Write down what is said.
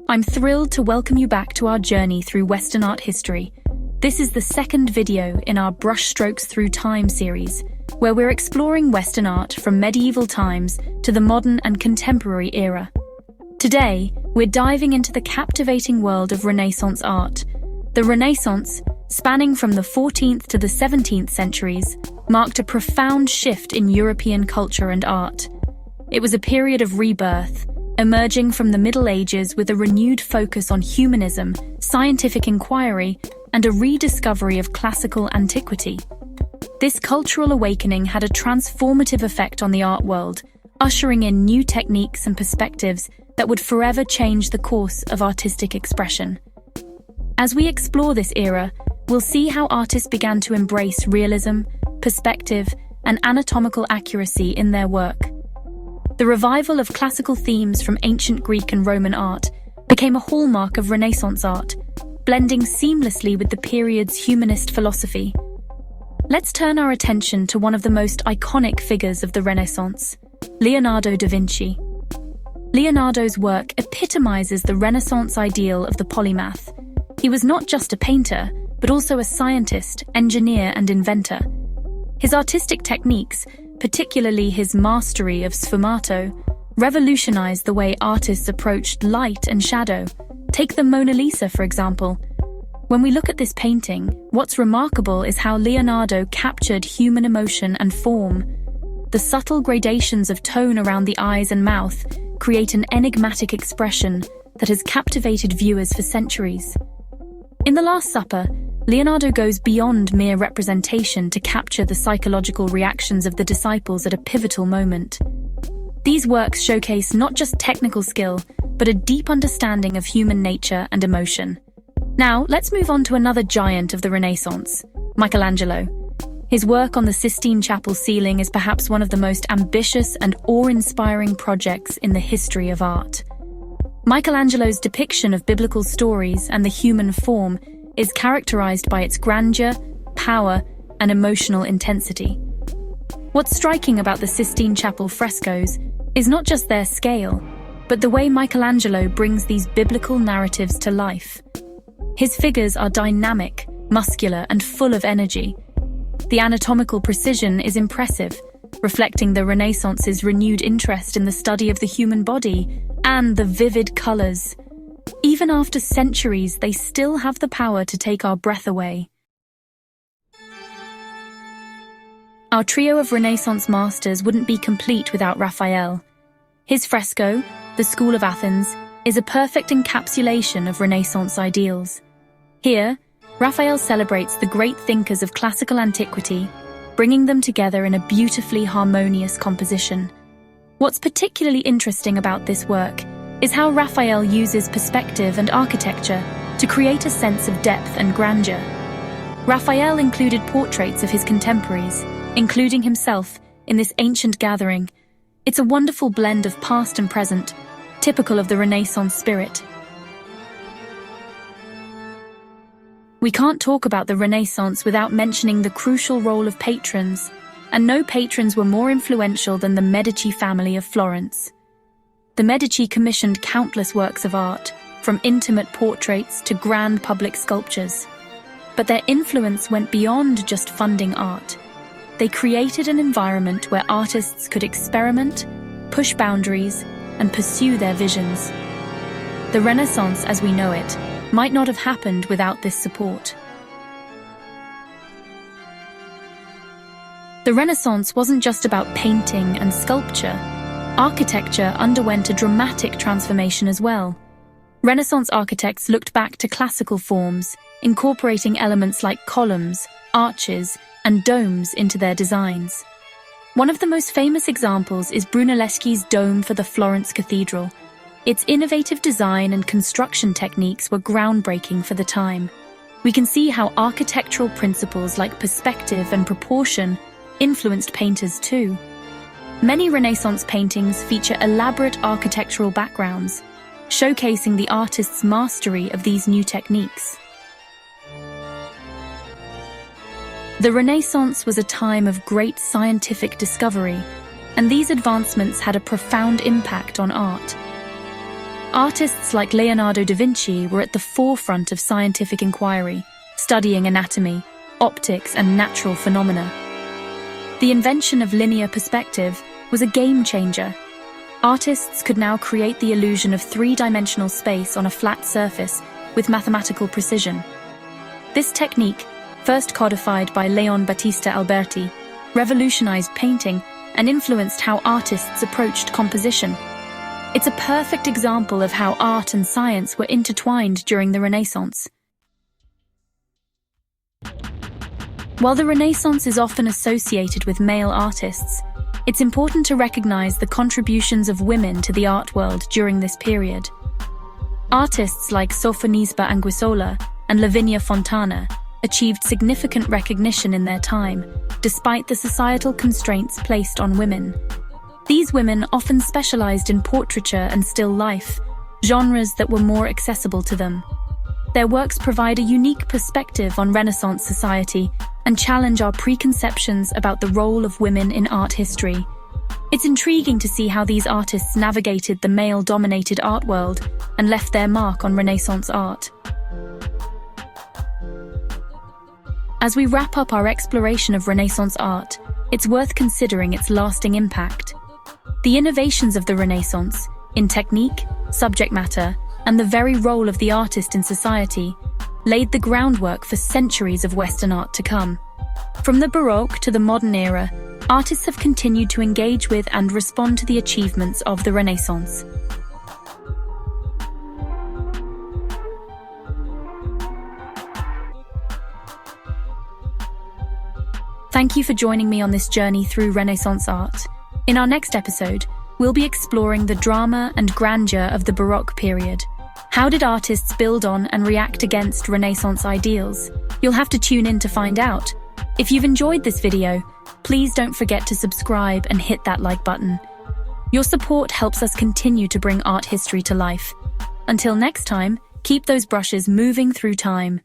I'm thrilled to welcome you back to our journey through Western art history. This is the second video in our Brushstrokes Through Time series, where we're exploring Western art from medieval times to the modern and contemporary era. Today, we're diving into the captivating world of Renaissance art. The Renaissance, spanning from the 14th to the 17th centuries, marked a profound shift in European culture and art. It was a period of rebirth, emerging from the Middle Ages with a renewed focus on humanism, scientific inquiry, and a rediscovery of classical antiquity. This cultural awakening had a transformative effect on the art world, ushering in new techniques and perspectives that would forever change the course of artistic expression. As we explore this era, we'll see how artists began to embrace realism, perspective, and anatomical accuracy in their work. The revival of classical themes from ancient Greek and Roman art became a hallmark of Renaissance art, blending seamlessly with the period's humanist philosophy. Let's turn our attention to one of the most iconic figures of the Renaissance, Leonardo da Vinci. Leonardo's work epitomizes the Renaissance ideal of the polymath. He was not just a painter, but also a scientist, engineer, and inventor. His artistic techniques, particularly his mastery of sfumato, revolutionized the way artists approached light and shadow. Take the Mona Lisa, for example. When we look at this painting, what's remarkable is how Leonardo captured human emotion and form. The subtle gradations of tone around the eyes and mouth create an enigmatic expression that has captivated viewers for centuries. In The Last Supper, Leonardo goes beyond mere representation to capture the psychological reactions of the disciples at a pivotal moment. These works showcase not just technical skill, but a deep understanding of human nature and emotion. Now, let's move on to another giant of the Renaissance, Michelangelo. His work on the Sistine Chapel ceiling is perhaps one of the most ambitious and awe-inspiring projects in the history of art. Michelangelo's depiction of biblical stories and the human form is characterized by its grandeur, power, and emotional intensity. What's striking about the Sistine Chapel frescoes is not just their scale, but the way Michelangelo brings these biblical narratives to life. His figures are dynamic, muscular, and full of energy. The anatomical precision is impressive, reflecting the Renaissance's renewed interest in the study of the human body, and the vivid colors. Even after centuries, they still have the power to take our breath away. Our trio of Renaissance masters wouldn't be complete without Raphael. His fresco, The School of Athens, is a perfect encapsulation of Renaissance ideals. Here, Raphael celebrates the great thinkers of classical antiquity, bringing them together in a beautifully harmonious composition. What's particularly interesting about this work is how Raphael uses perspective and architecture to create a sense of depth and grandeur. Raphael included portraits of his contemporaries, including himself, in this ancient gathering. It's a wonderful blend of past and present, typical of the Renaissance spirit. We can't talk about the Renaissance without mentioning the crucial role of patrons, and no patrons were more influential than the Medici family of Florence. The Medici commissioned countless works of art, from intimate portraits to grand public sculptures. But their influence went beyond just funding art. They created an environment where artists could experiment, push boundaries, and pursue their visions. The Renaissance, as we know it, might not have happened without this support. The Renaissance wasn't just about painting and sculpture. Architecture underwent a dramatic transformation as well. Renaissance architects looked back to classical forms, incorporating elements like columns, arches, and domes into their designs. One of the most famous examples is Brunelleschi's dome for the Florence Cathedral. Its innovative design and construction techniques were groundbreaking for the time. We can see how architectural principles like perspective and proportion influenced painters too. Many Renaissance paintings feature elaborate architectural backgrounds, showcasing the artist's mastery of these new techniques. The Renaissance was a time of great scientific discovery, and these advancements had a profound impact on art. Artists like Leonardo da Vinci were at the forefront of scientific inquiry, studying anatomy, optics, and natural phenomena. The invention of linear perspective was a game changer. Artists could now create the illusion of three-dimensional space on a flat surface with mathematical precision. This technique, first codified by Leon Battista Alberti, revolutionized painting and influenced how artists approached composition. It's a perfect example of how art and science were intertwined during the Renaissance. While the Renaissance is often associated with male artists, it's important to recognize the contributions of women to the art world during this period. Artists like Sofonisba Anguissola and Lavinia Fontana achieved significant recognition in their time, despite the societal constraints placed on women. These women often specialized in portraiture and still life, genres that were more accessible to them. Their works provide a unique perspective on Renaissance society and challenge our preconceptions about the role of women in art history. It's intriguing to see how these artists navigated the male-dominated art world and left their mark on Renaissance art. As we wrap up our exploration of Renaissance art, it's worth considering its lasting impact. The innovations of the Renaissance, in technique, subject matter, and the very role of the artist in society, laid the groundwork for centuries of Western art to come. From the Baroque to the modern era, artists have continued to engage with and respond to the achievements of the Renaissance. Thank you for joining me on this journey through Renaissance art. In our next episode, we'll be exploring the drama and grandeur of the Baroque period. How did artists build on and react against Renaissance ideals? You'll have to tune in to find out. If you've enjoyed this video, please don't forget to subscribe and hit that like button. Your support helps us continue to bring art history to life. Until next time, keep those brushes moving through time.